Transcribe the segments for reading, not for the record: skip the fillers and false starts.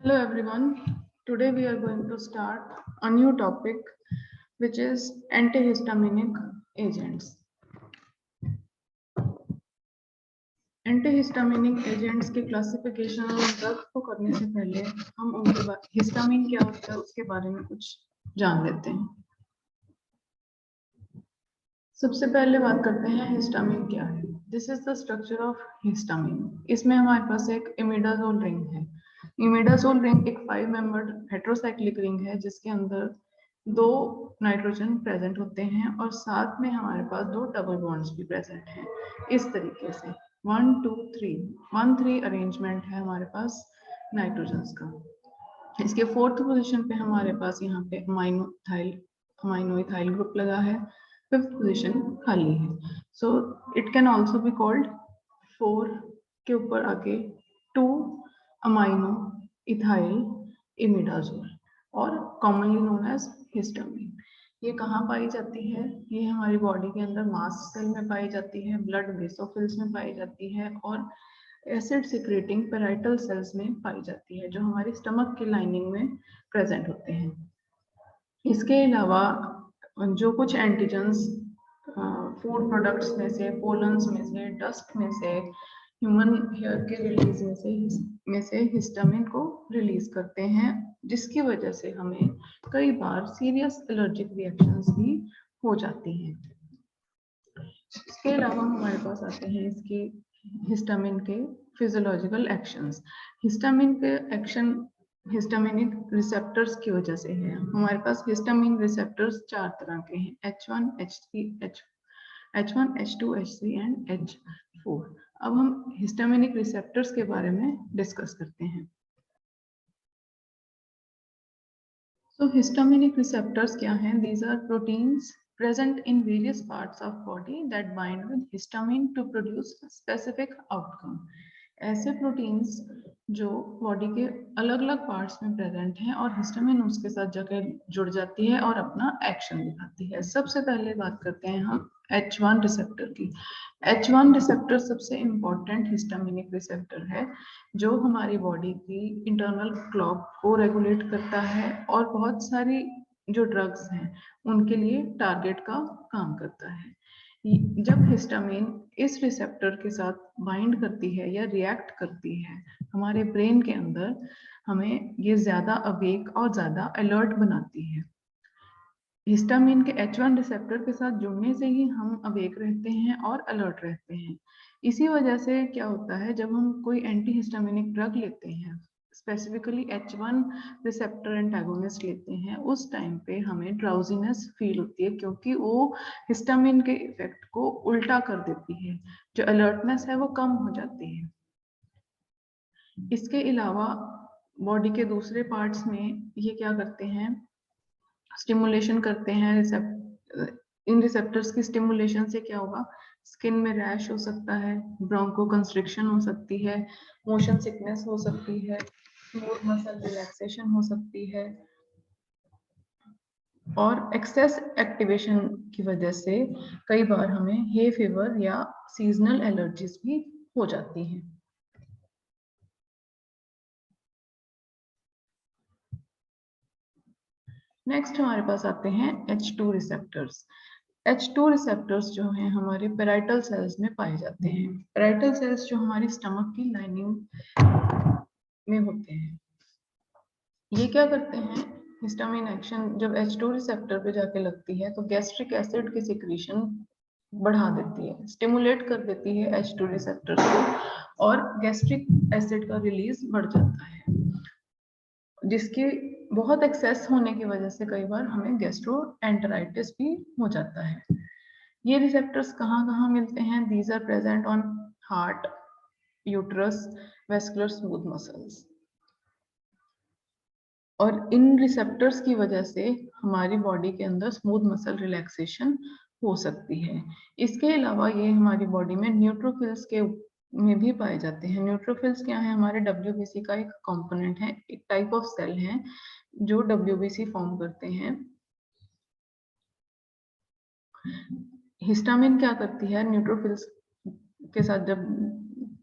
Hello everyone. Today we are going to start a new topic which is antihistaminic agents. Antihistaminic agents की classification और drug को करने से पहले हम उनके हिस्टामिन क्या होता है उसके बारे में कुछ जान लेते हैं। सबसे पहले बात करते हैं हिस्टामिन क्या है। This is the structure of histamine. इसमें हमारे पास एक इमिडाजोल रिंग है। इमिडाजोल रिंग एक 5 मेंबर्ड हेटेरोसाइक्लिक रिंग है जिसके अंदर 2 नाइट्रोजन प्रेजेंट होते हैं और साथ में हमारे पास 2 डबल बॉन्ड्स भी प्रेजेंट हैं। इस तरीके से 1 2 3 1 3 अरेंजमेंट है हमारे पास नाइट्रोजन्स का। इसके 4th पोजीशन पे हमारे पास यहाँ पे अमाइनो इथाइल ग्रुप लगा है। 5th पोजीशन खाली है। So it can also be called 4 के ऊपर आके 2 अमाइनो इथाइल इमिडाजोल और कॉमनली नोन एज हिस्टामिन। ये कहाँ पाई जाती है? ये हमारी बॉडी के अंदर मास्ट सेल में पाई जाती है, ब्लड बेसोफिल्स में पाई जाती है और एसिड सिक्रेटिंग पेराइटल सेल्स में पाई जाती है जो हमारी स्टमक की लाइनिंग में प्रेजेंट होते हैं। इसके अलावा जो कुछ एंटीजन्स फूड प्रोडक्ट्स में से, पोलन्स में से, डस्ट में से, ह्यूमन हेयर के रिलीज में से हिस्टामिन को रिलीज करते हैं जिसकी वजह से हमें कई बार सीरियस एलर्जिक रिएक्शंस भी हो जाती हैं। इसके अलावा हमारे पास आते हैं इसकी हिस्टामिन के फिजियोलॉजिकल एक्शंस। हिस्टामिन के एक्शन हिस्टामिनिक रिसेप्टर्स की वजह से है। हमारे पास हिस्टामिन रिसेप्टर्स 4 तरह के हैं, H1, H1, H2, H3 and H4। अब हम हिस्टामिनिक रिसेप्टर्स के बारे में डिस्कस करते हैं। So histaminic receptors क्या हैं? These are proteins present in various parts of body that bind with histamine to produce a specific outcome. ऐसे प्रोटीन्स जो बॉडी के अलग अलग पार्ट्स में प्रेजेंट हैं और हिस्टामिन उसके साथ जाकर जुड़ जाती है और अपना एक्शन दिखाती है। सबसे पहले बात करते हैं हम H1 रिसेप्टर की। H1 रिसेप्टर सबसे इम्पोर्टेंट हिस्टामिनिक रिसेप्टर है जो हमारी बॉडी की इंटरनल क्लॉक को रेगुलेट करता है और बहुत सारी जो ड्रग्स हैं उनके लिए टारगेट का काम करता है। जब हिस्टामिन इस रिसेप्टर के साथ बाइंड करती है या रिएक्ट करती है हमारे ब्रेन के अंदर, हमें ये ज्यादा अवेक और ज्यादा अलर्ट बनाती है। हिस्टामिन के H1 रिसेप्टर के साथ जुड़ने से ही हम अवेक रहते हैं और अलर्ट रहते हैं। इसी वजह से क्या होता है, जब हम कोई एंटी हिस्टामिनिक ड्रग लेते हैं, स्पेसिफिकली H1 रिसेप्टर एंटागोनिस्ट लेते हैं, उस टाइम पे हमें ड्राउजीनेस फील होती है क्योंकि वो हिस्टामिन के इफेक्ट को उल्टा कर देती है। जो अलर्टनेस है वो कम हो जाती है। इसके अलावा बॉडी के दूसरे पार्ट्स में ये क्या करते हैं, स्टिमुलेशन करते हैं। इन रिसेप्टर्स की स्टिमुलेशन से क्या होगा, स्किन में रैश हो सकता है, ब्रोंको कंस्ट्रिक्शन हो सकती है, मोशन सिकनेस हो सकती है, स्मूथ मसल रिलैक्सेशन हो सकती है और एक्सेस एक्टिवेशन की वजह से कई बार हमें हे फीवर या सीजनल एलर्जीज भी हो जाती हैं। नेक्स्ट हमारे पास आते हैं H2 रिसेप्टर्स। H2 रिसेप्टर्स जो हैं हमारे पेराइटल सेल्स में पाए जाते हैं। पेराइटल सेल्स जो हमारी स्टमक की लाइनिंग में होते हैं, ये क्या करते हैं, हिस्टामिन एक्शन जब H2 रिसेप्टर पे जाके लगती है तो गैस्ट्रिक एसिड की सिक्रीशन बढ़ा देती है, स्टिमुलेट कर देती है H2 रिसेप्टर को और गैस्ट्रिक एसिड का रिलीज बढ़ जाता है, जिसकी बहुत एक्सेस होने की वजह से कई बार हमें गैस्ट्रोएंटेराइटिस भी हो जाता है। ये रिसेप्टर्स कहाँ कहाँ मिलते हैं? These are present on heart, uterus, vascular smooth muscles. और इन रिसेप्टर्स की वजह से हमारी बॉडी के अंदर स्मूथ मसल रिलैक्सेशन हो सकती है। इसके अलावा ये हमारी बॉडी में न्यूट्रोफिल्स के में भी पाए जाते हैं। न्यूट्रोफिल्स क्या है? हमारे WBC का एक कंपोनेंट है, एक टाइप ऑफ सेल है जो WBC फॉर्म करते हैं। हिस्टामिन क्या करती है, न्यूट्रोफिल्स के साथ जब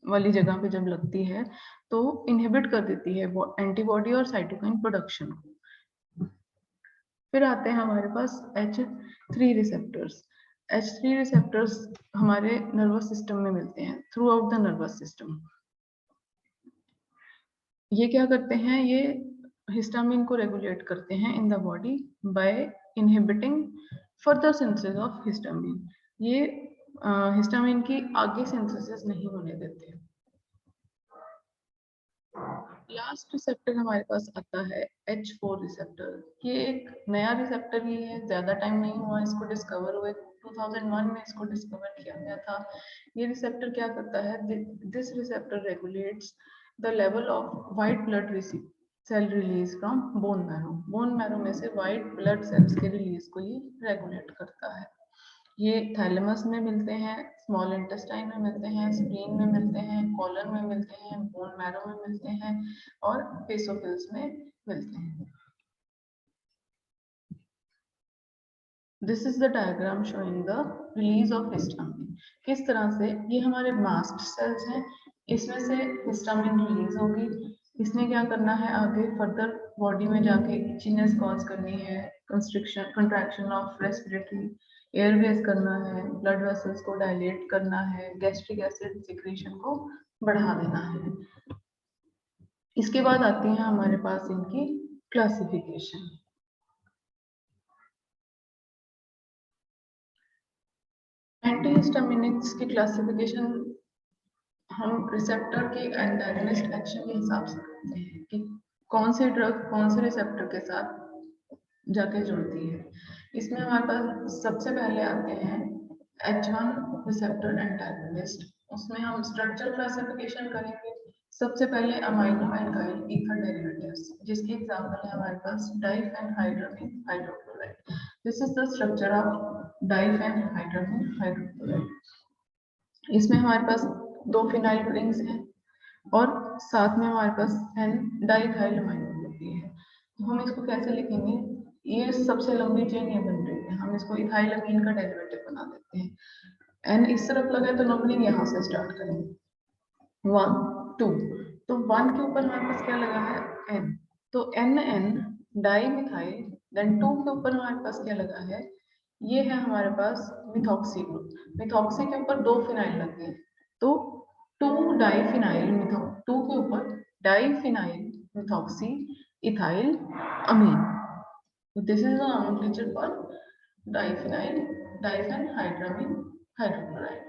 वाली जगह पे जब लगती है तो इनहिबिट कर देती है एंटीबॉडी और साइटोकाइन प्रोडक्शन को। फिर आते हैं हमारे पास H3 रिसेप्टर्स। H3 रिसेप्टर्स हमारे नर्वस सिस्टम में मिलते हैं through out the nervous system. ये क्या करते हैं, ये हिस्टामिन को रेगुलेट करते हैं in the body by inhibiting further synthesis of histamine. ये हिस्टामिन की आगे सिंथेसिस नहीं होने देते। लास्ट रिसेप्टर हमारे पास आता है H4 रिसेप्टर। ये एक नया रिसेप्टर ही है, ज्यादा टाइम नहीं हुआ इसको डिस्कवर हुए, 2001 में इसको डिस्कवर किया गया था। ये रिसेप्टर क्या करता है, this receptor regulates the level of white blood cell release from bone marrow. Bone marrow में से व्हाइट ब्लड सेल्स के रिलीज को ये रेगुलेट करता है। ये थैलेमस में मिलते हैं, स्मॉल इंटेस्टाइन में मिलते हैं, स्प्लीन में मिलते हैं, कॉलन में मिलते हैं, बोन मैरो में मिलते हैं और बेसोफिल्स में मिलते हैं। This is the diagram showing the release of histamine. किस तरह से ये हमारे मास्ट सेल्स हैं, इसमें से हिस्टामिन रिलीज होगी, इसने क्या करना है आगे फर्दर बॉडी में जाके इचीनेस कॉज करनी है, constriction contraction of respiratory Airways करना है, ब्लड वेसल्स को डायलेट करना है, गैस्ट्रिक एसिड सिक्रीशन को बढ़ा देना है। इसके बाद आती है हमारे पास इनकी क्लासिफिकेशन। एंटीहिस्टामिनिक्स की क्लासिफिकेशन हम रिसेप्टर के एंटागनिस्ट एक्शन के हिसाब से करते हैं कि कौन सी ड्रग कौन से रिसेप्टर के साथ जाके जुड़ती है। इसमें हमारे पास सबसे पहले आते हैं H1 रिसेप्टर एंटागनिस्ट। उसमें हम स्ट्रक्चर क्लासिफिकेशन करेंगे। सबसे पहले अमाइनो एल्काइल ईथर डेरिवेटिव्स, जिसकी एग्जांपल है हमारे पास diphenhydramine hydrochloride. This is the structure of diphenhydramine hydrochloride. इसमें हमारे पास दो फिनाइल रिंग्स हैं और साथ में हमारे पास एन डाइथाइल अमाइनो होती है। तो हम इसको कैसे लिखेंगे, ये सबसे लंबी चेन ये बन रही है, हम इसको इथाइल अमीन का डेरिवेटिव बना देते हैं। एन इस तरफ लगा है तो नंबरिंग यहाँ से स्टार्ट करेंगे, 1 2। तो 1 के ऊपर हमारे पास क्या लगा है, एन, तो N N dimethyl. Then 2 के ऊपर हमारे पास क्या लगा है, ये है हमारे पास मिथॉक्सी ग्रुप। मिथॉक्सी के ऊपर दो फिनाइल लग गए, तो 2 डाइफिनाइल मिथो 2 के ऊपर डाइफिनाइल मिथॉक्सी इथाइल अमीन। तो this is the nomenclature for diphenyl diphenhydramine hydrochloride.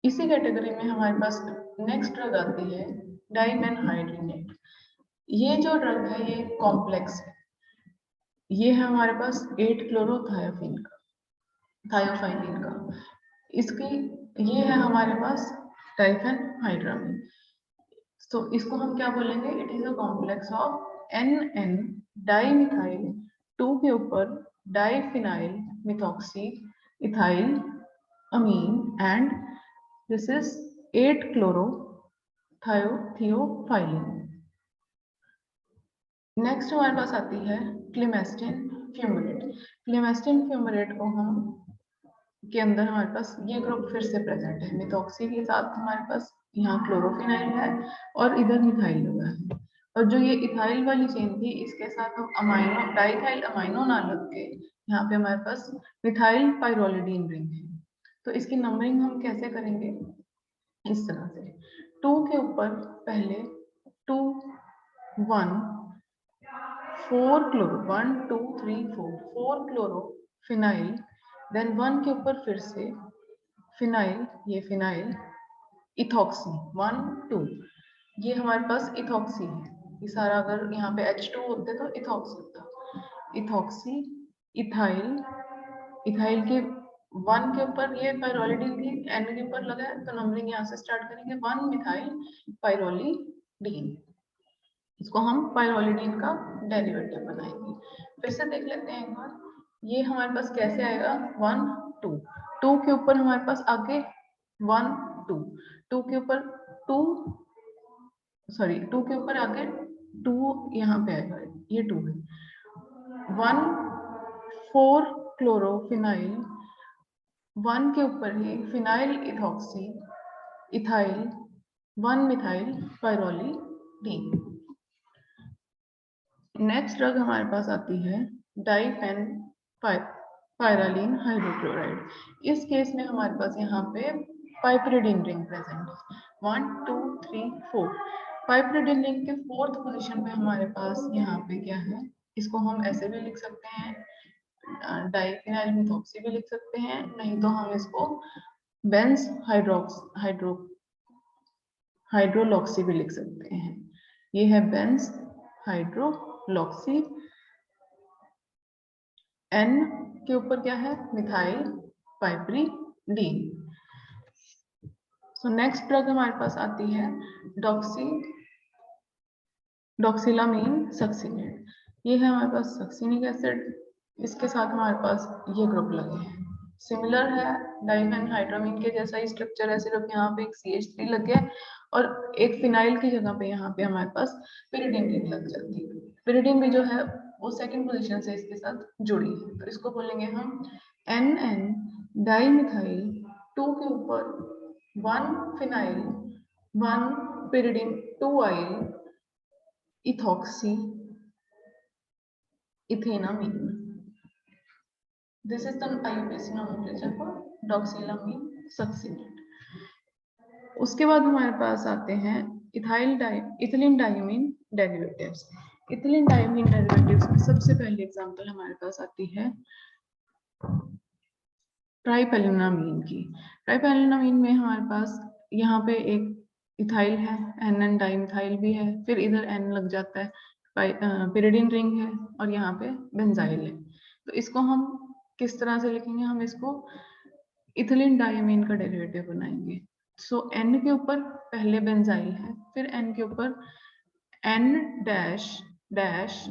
इसी कैटेगरी में हमारे पास नेक्स्ट ड्रग आती है डाइमेनहाइड्रिनेट। ये जो ड्रग है ये कॉम्प्लेक्स है, ये है हमारे पास 8 क्लोरोथायोफिन का, थायोफाइनिन का। इसकी ये है हमारे पास डाइफेनहाइड्रामीन। तो इसको हम क्या बोलेंगे, it is a complex of N N dimethyl 2 के ऊपर diphenyl methoxy ethyl amine and this is 8 chloro theophylline. Next हमारे पास आती है क्लेमेस्टिन फ्यूमरेट। क्लेमेस्टिन फ्यूमरेट को हम के अंदर हमारे पास ये ग्रुप फिर से प्रेजेंट है, मिथॉक्सी के साथ हमारे पास यहाँ क्लोरोफिनाइल है और इधर मिथाइल लगा है। और जो ये इथाइल वाली चेन थी इसके साथ हम अमाइनो डाइथाइल अमाइनो ना लग के यहाँ पे हमारे पास मिथाइल पाइरोलिडीन रिंग है। तो इसकी नंबरिंग हम कैसे करेंगे, इस तरह से 2 के ऊपर पहले 2 1 4 क्लोरो 1 2 3 4 क्लोरो फिनाइल। देन 1 के ऊपर फिर से फिनाइल, ये फिनाइल इथॉक्सी 1 2, ये हमारे पास इथॉक्सी है। ये सारा अगर यहाँ पे H2 होते तो इथॉक्सी होता, इथॉक्सी इथाइल। इथाइल के 1 के ऊपर ये पाइरोलिडीन थी, N के ऊपर लगा है तो नंबरिंग यहाँ से स्टार्ट करेंगे, 1 मिथाइल पाइरोलिडीन। इसको हम पाइरोलिडीन का डेरिवेटिव बनाएंगे। फिर से देख लेते हैं एक बार, ये हमारे पास कैसे आएगा, 1 2 2 के ऊपर हमारे पास आगे 1 2 2 के ऊपर 2 सॉरी 2 के ऊपर आगे 2 यहाँ पे आएगा, ये 2 है, 1 4 क्लोरोफिनाइल, 1 के ऊपर ही phenyl ethoxy ethyl 1 methyl pyrrolidine. Next drug हमारे पास आती है डाइफेन पाइरालीन हाइड्रोक्लोराइड। इस केस में हमारे पास यहाँ पे पाइपरिडीन रिंग प्रेजेंट है, 1 2 3 4। पाइपरिडीन रिंग के 4th पोजीशन पे हमारे पास यहाँ पे क्या है, इसको हम ऐसे भी लिख सकते हैं, डाइफिनाइल मिथॉक्सी भी लिख सकते हैं, नहीं तो हम इसको बेंज हाइड्रोलॉक्सी भी लिख सकते हैं। ये है बेंज हाइड्रोलॉक्सी। N के ऊपर क्या है, मिथाइल पाइपरिडीन। सो नेक्स्ट ड्रग हमारे पास आती है डॉक्सिलामीन सक्सिनेट। ये है हमारे पास सक्सिनिक एसिड, इसके साथ हमारे पास ये ग्रुप लगे हैं, सिमिलर है डाइफेनहाइड्रामीन के जैसा ही स्ट्रक्चर है, सिर्फ यहाँ पे एक CH3 लग गया और एक फिनाइल की जगह पे यहाँ पे हमारे पास पिरिडीन रिंग लग जाती है। पिरिडीन भी जो है वो सेकंड पोजीशन से इसके साथ जुड़ी है, तो इसको बोलेंगे हम NN डाइमिथाइल 2 के ऊपर 1 phenyl 1 pyridine 2 yl ethoxy ethanamine. This is the IUPAC nomenclature for doxylamine succinate. उसके बाद हमारे पास आते हैं ethylene diamine derivatives. Ethylene diamine derivatives में सबसे पहले एग्जांपल हमारे पास आती है ट्राइपेलिनामीन की। ट्राइपेलिनामीन में हमारे पास यहाँ पे एक इथाइल है, NN डाइमिथाइल भी है, फिर इधर N लग जाता है, पिरिडीन रिंग है और यहाँ पे बेंजाइल है। तो इसको हम किस तरह से लिखेंगे, हम इसको इथिलीन डाइमीन का डेरिवेटिव बनाएंगे। सो N के ऊपर पहले बेंजाइल है, फिर N के ऊपर N डैश डैश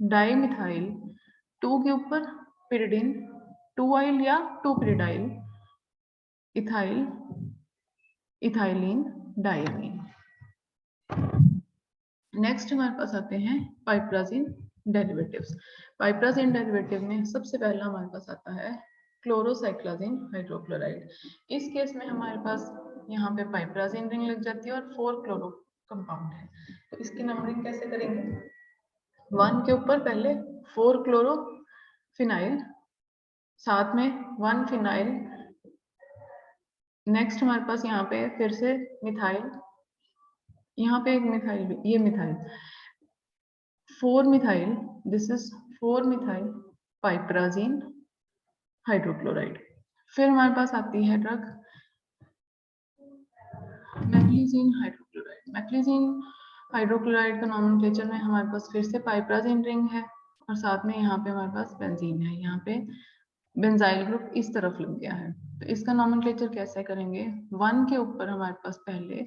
डाइमिथाइल, 2 के ऊपर पिरिडीन 2 आइल या 2 पिरिडाइल इथाइल इथाइलिन डाइमीन। नेक्स्ट हमारे पास आते हैं पाइपराजिन डेरिवेटिव्स। पाइपराजिन डेरिवेटिव में सबसे पहला हमारे पास आता है क्लोरोसाइक्लाजिन हाइड्रोक्लोराइड। इस केस में हमारे पास यहाँ पे पाइपराजिन रिंग लग जाती है और 4 क्लोरो कंपाउंड है। तो इसकी नंबरिंग कैसे करेंगे, 1 के ऊपर पहले 4 क्लोरो फिनाइल, साथ में 1 फिनाइल, नेक्स्ट हमारे पास यहाँ पे फिर से मिथाइल, यहाँ पे एक मिथाइल, ये methyl 4 methyl, this is 4 methyl piperazine hydrochloride. फिर हमारे पास आती है drug meclizine hydrochloride. Meclizine hydrochloride का नॉमेनक्लेचर में हमारे पास फिर से पाइपराजिन रिंग है और साथ में यहाँ पे हमारे पास बेंजीन है, यहाँ पे बेंजाइल ग्रुप इस तरफ लग गया है। तो इसका नॉमेनक्लेचर कैसे करेंगे, 1 के ऊपर हमारे पास पहले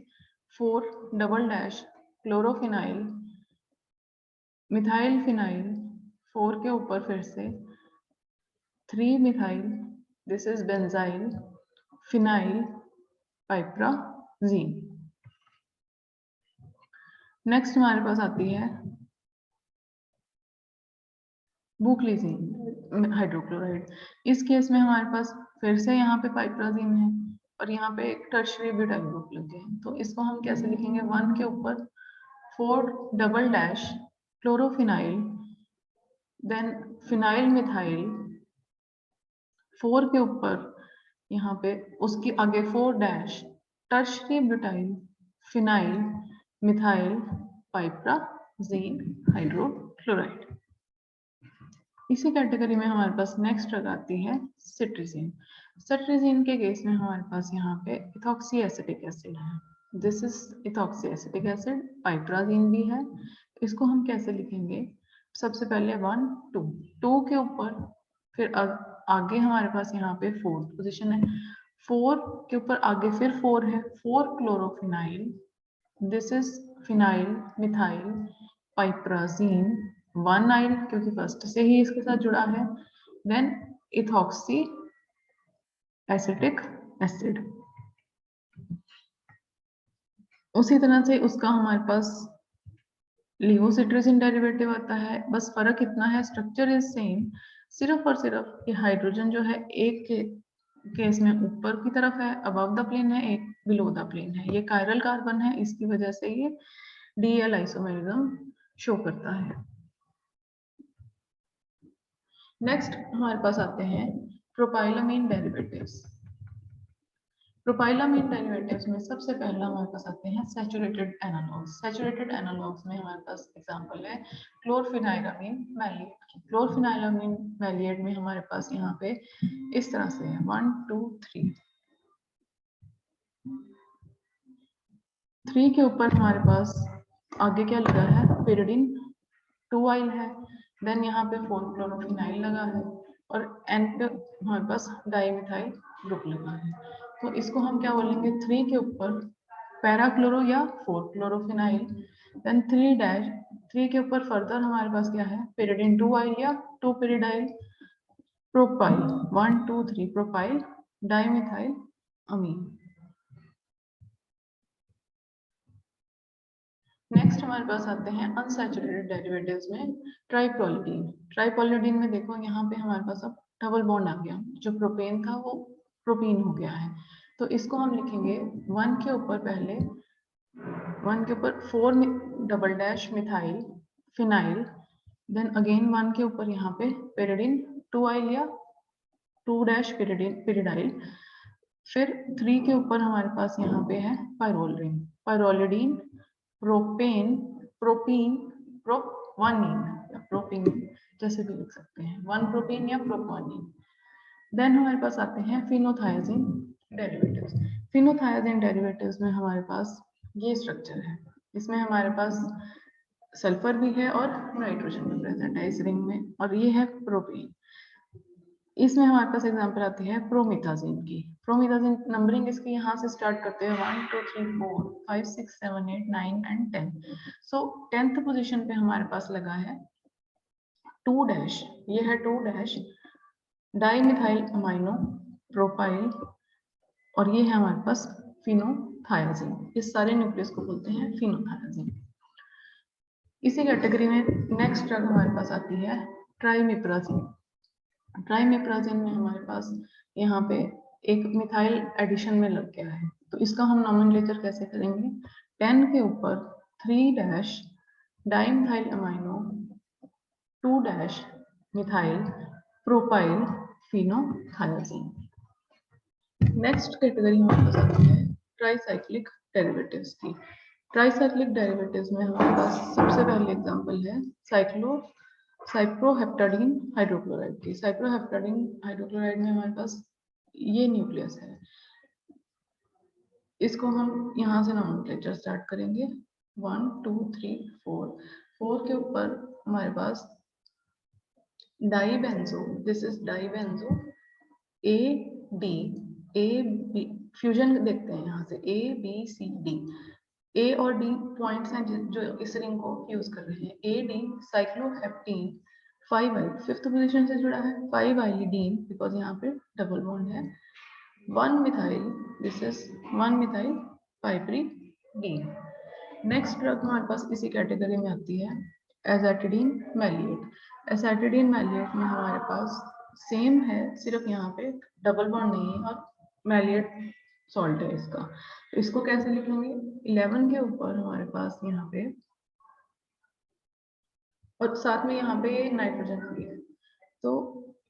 4 double dash chlorophenyl methyl phenyl, 4 के ऊपर फिर से 3 methyl, this is benzyl phenyl piperazine. Next हमारे पास आती है बुक्लीजीन हाइड्रोक्लोराइड। इस केस में हमारे पास फिर से यहाँ पे पाइपराजीन है और यहाँ पे एक टर्शियरी ब्यूटाइल ग्रुप लगे हैं। तो इसको हम कैसे लिखेंगे, 1 के ऊपर 4 double dash chlorophenyl, then phenyl methyl, 4 के ऊपर यहाँ पे उसके आगे 4 dash tertiary butyl phenyl methyl piperazine hydrochloride. इसी कैटेगरी में हमारे पास नेक्स्ट ड्रग आती है सिट्रिजिन। सिट्रिजिन के केस में हमारे पास यहाँ पे इथॉक्सी एसिटिक एसिड है, this is ethoxy acetic acid, piperazine भी है। इसको हम कैसे लिखेंगे, सबसे पहले 1 2 के ऊपर फिर आगे हमारे पास यहाँ पे 4th पोजीशन है, 4 के ऊपर आगे फिर 4 है, 4 chlorophenyl, this is phenyl methyl piperazine 1 yl क्योंकि फर्स्ट से ही इसके साथ जुड़ा है, देन इथॉक्सी एसिटिक एसिड। उसी तरह से उसका हमारे पास लिवोसिट्रिजिन डेरिवेटिव आता है, बस फर्क इतना है, स्ट्रक्चर इज सेम, सिर्फ और सिर्फ ये हाइड्रोजन जो है एक के केस में ऊपर की तरफ है, अबव द प्लेन है, एक बिलो द प्लेन है। ये कायरल कार्बन है, इसकी वजह से ये डीएल आइसोमेरिज्म शो करता है। नेक्स्ट हमारे पास आते हैं प्रोपाइलामीन डेरिवेटिव्स। प्रोपाइलामीन डेरिवेटिव्स में सबसे पहला हमारे पास आते हैं सैचुरेटेड एनालॉग्स। सैचुरेटेड एनालॉग्स में हमारे पास एग्जांपल है क्लोरफिनाइलामीन मैलिएट की। क्लोरफिनाइलामीन मैलिएट में हमारे पास यहाँ पे इस तरह से है 1 2 3। 3 के ऊपर हमारे पास आगे क्या लगा है, pyridine 2 आइल है। देन यहाँ पे 4 क्लोरोफिनाइल लगा है और एन पे हमारे पास डाइमिथाइल ग्रुप लगा है। तो इसको हम क्या बोलेंगे, 3 के ऊपर पैराक्लोरो या 4 क्लोरोफिनाइल। देन 3 डैश 3 के ऊपर फर्दर हमारे पास क्या है, pyridine 2 आइल या 2 pyridyl प्रोपाइल 1 2 3 प्रोपाइल डाइमिथाइल अमीन। नेक्स्ट हमारे पास आते हैं अनसैचुरेटेड डेरिवेटिव्स में ट्राइप्रोलिडीन। ट्राइप्रोलिडीन में देखो यहाँ पे हमारे पास अब डबल बॉन्ड आ गया, जो प्रोपेन था वो प्रोपीन हो गया है। तो इसको हम लिखेंगे 1 के ऊपर पहले 1 के ऊपर 4 double dash methyl phenyl. Then again 1 के ऊपर यहाँ पे pyridine 2 आइल या 2 डैश pyridyl। फिर 3 के ऊपर हमारे पास यहाँ पे है पायरोलिन, पायरोलिडीन, प्रोपेन, प्रोपीन, प्रोपवानीन या प्रोपीन जैसे भी लिख सकते हैं, 1 प्रोपीन या प्रोपवानीन। देन हमारे पास आते हैं फिनोथायाजिन डेरिवेटिव्स। फिनोथायाजिन डेरिवेटिव्स में हमारे पास ये स्ट्रक्चर है, इसमें हमारे पास सल्फर भी है और नाइट्रोजन भी प्रेजेंट है इस रिंग में, और ये है प्रोपीन। इसमें हमारे पास एग्जांपल आती है प्रोमिथाजिन की। प्रोमिथाजिन नंबरिंग इसकी यहाँ से स्टार्ट करते हैं 1 2 3 4 5 6 7 8 9 एंड 10। सो 10th पोजीशन पे हमारे पास लगा है 2 डैश, ये है 2 डैश डाइमिथाइल अमाइनो प्रोपाइल, और ये है हमारे पास फिनोथायाजिन। इस सारे न्यूक्लियस को बोलते हैं फिनोथायाजिन। इसी कैटेगरी में नेक्स्ट ड्रग हमारे पास आती है ट्राइमिप्राजिन। ट्राइमेप्राजिन में हमारे पास यहाँ पे एक मिथाइल एडिशन में लग गया है, तो इसका हम नॉमेनक्लेचर कैसे करेंगे, 10 के ऊपर 3 dash dimethyl amino 2 dash methyl propyl phenothiazine. Next category हमारे पास आती है ट्राइसाइक्लिक डेरिवेटिव्स की। ट्राइसाइक्लिक डेरिवेटिव्स में हमारे पास सबसे पहले एग्जांपल है साइप्रोहेप्टाडीन हाइड्रोक्लोराइड की। साइप्रोहेप्टाडीन हाइड्रोक्लोराइड में हमारे पास ये न्यूक्लियस है, इसको हम यहाँ से नॉमेनक्लेचर स्टार्ट करेंगे 1 2 3 4। 4 के ऊपर हमारे पास dibenzo, this is dibenzo A D A B, fusion देखते हैं यहाँ से ए बी सी डी। ए और डी पॉइंट्स हैं जो इस रिंग को यूज कर रहे हैं। ए डी साइक्लोहेप्टीन 5 आई, फिफ्थ पोजीशन से जुड़ा है 5 आइलिडीन बिकॉज यहाँ पे डबल बॉन्ड है। 1 methyl, this is 1 methyl piperidine. Next drug हमारे पास इसी कैटेगरी में आती है एजाटिडीन मैलिएट। एजाटिडीन मैलिएट में हमारे पास सेम है, सिर्फ यहाँ पे डबल बॉन्ड नहीं है और मैलिएट सॉल्ट है इसका। तो इसको कैसे लिखेंगे, 11 के ऊपर हमारे पास यहाँ पे और साथ में यहाँ पे नाइट्रोजन भी है, तो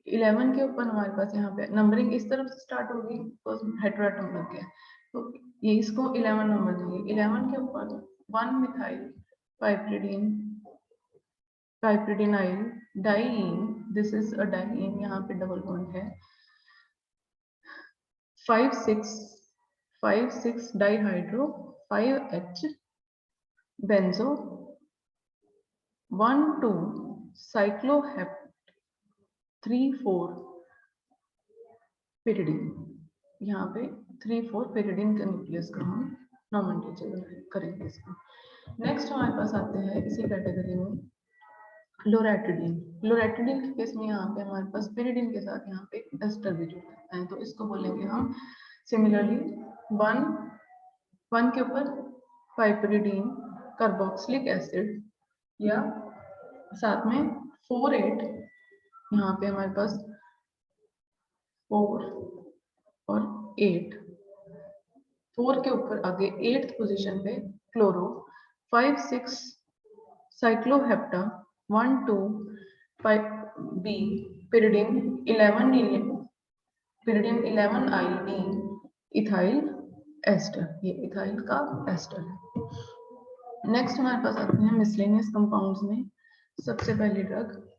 11 के ऊपर हमारे पास यहाँ पे नंबरिंग इस तरफ से स्टार्ट होगी बिकॉज हेटेरोएटम लग गया, तो ये इसको 11 नंबर देंगे। 11 के ऊपर 1 methyl piperidine piperidinyl diene, this is a diene, यहाँ पे डबल बॉन्ड है। 5 6 डाइहाइड्रो 5H बेंजो 1 2 साइक्लोहेप्ट 3 4 pyridine। यहाँ पे 3 4 pyridine के न्यूक्लियस का हम नॉमेनक्लेचर करेंगे इसका। नेक्स्ट हमारे पास आते हैं इसी कैटेगरी में लोरेटिडीन। लोरेटिडीन के केस में यहाँ पे हमारे पास pyridine के साथ यहाँ पे एस्टर भी जुड़ता है, तो इसको बोलेंगे हम सिमिलरली 1 के ऊपर पाइपरीडीन कार्बोक्सिलिक एसिड या साथ में 4 8 यहाँ पे हमारे पास 4 और 8, 4 के ऊपर आगे 8th पोजीशन पे chloro, 5 6 cyclohepta, 1 2 5 B, pyridine 11 pyridine 11 I E, ethyl ester, ये इथाइल का एस्टर है। नेक्स्ट हमारे पास आते हैं मिसलेनियस कंपाउंड्स में। सबसे पहली ड्रग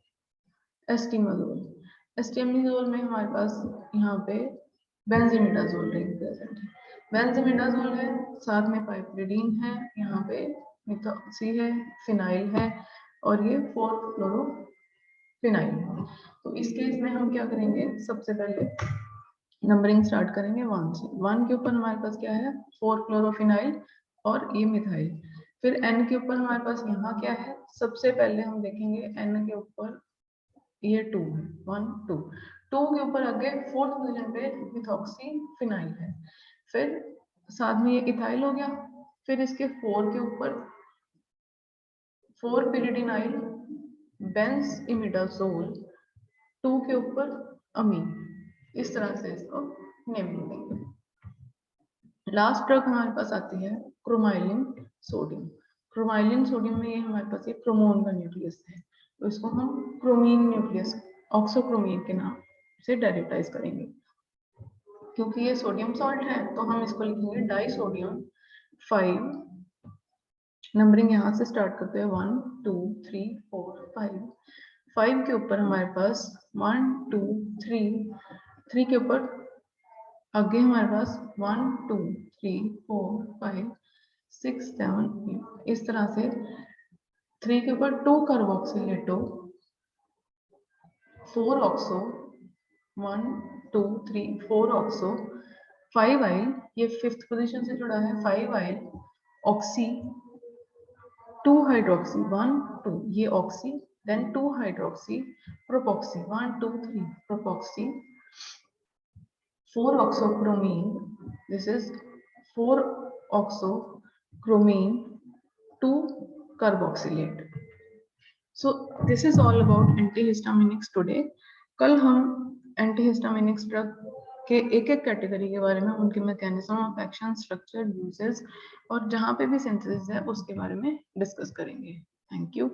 एस्टिमाजोल। एस्टिमाजोल में हमारे पास यहाँ पे बेंजीमिडाजोल रिंग प्रेजेंट है। बेंजीमिडाजोल है, साथ में पाइपरिडीन है, यहाँ पे मिथॉक्सी है, फिनाइल है और ये 4-फ्लोरोफिनाइल है। तो इस केस में हम क्या करेंगे, सबसे पहले नंबरिंग स्टार्ट करेंगे 1 से। 1 के ऊपर हमारे पास क्या है, 4-फ्लोरोफिनाइल और ये मिथाइल। फिर n के ऊपर हमारे पास यहाँ क्या है, सबसे पहले हम देखेंगे n के ऊपर ये 2 है, 1 2 2 के ऊपर आगे 4th पोजीशन पे मिथॉक्सी फिनाइल है। फिर साथ में ये इथाइल हो गया। फिर इसके 4 के ऊपर 4 pyridinal बेंस इमिडाजोल, 2 के ऊपर अमीन। इस तरह से इसको नेमिंग देंगे। लास्ट ड्रग हमारे पास आती है क्रोमाइलिन सोडियम। क्रोमाइलिन सोडियम में ये हमारे पास ये क्रोमोन का न्यूक्लियस है, तो इसको हम क्रोमीन न्यूक्लियस, ऑक्सोक्रोमीन के नाम से डेरिवेटाइज करेंगे। क्योंकि ये सोडियम सॉल्ट है तो हम इसको लिखेंगे डाइसोडियम 5। नंबरिंग यहाँ से स्टार्ट करते हैं 1 2 3 4 5। 5 के ऊपर हमारे पास 1 2 3 के ऊपर आगे हमारे पास 1 2 3 4 5 6 7 8। इस तरह से 3 के ऊपर 2 कार्बोक्सिलेटो, 4 ऑक्सो, 1 2 3 4 ऑक्सो, 5 आइल, ये 5th पोजीशन से जुड़ा है, 5 आइल ऑक्सी, 2 हाइड्रोक्सी, 1 2 ये oxy, then 2 hydroxy propoxy, 1 2 3 propoxy, 4 oxochromene, this is 4 oxochromene, 2 carboxylate. So this is all about antihistaminics today. कल हम एंटीहिस्टामिनिक्स ड्रग के एक एक कैटेगरी के बारे में, उनके mechanism of action, structure, uses और जहाँ पे भी सिंथेसिस है उसके बारे में डिस्कस करेंगे। Thank you.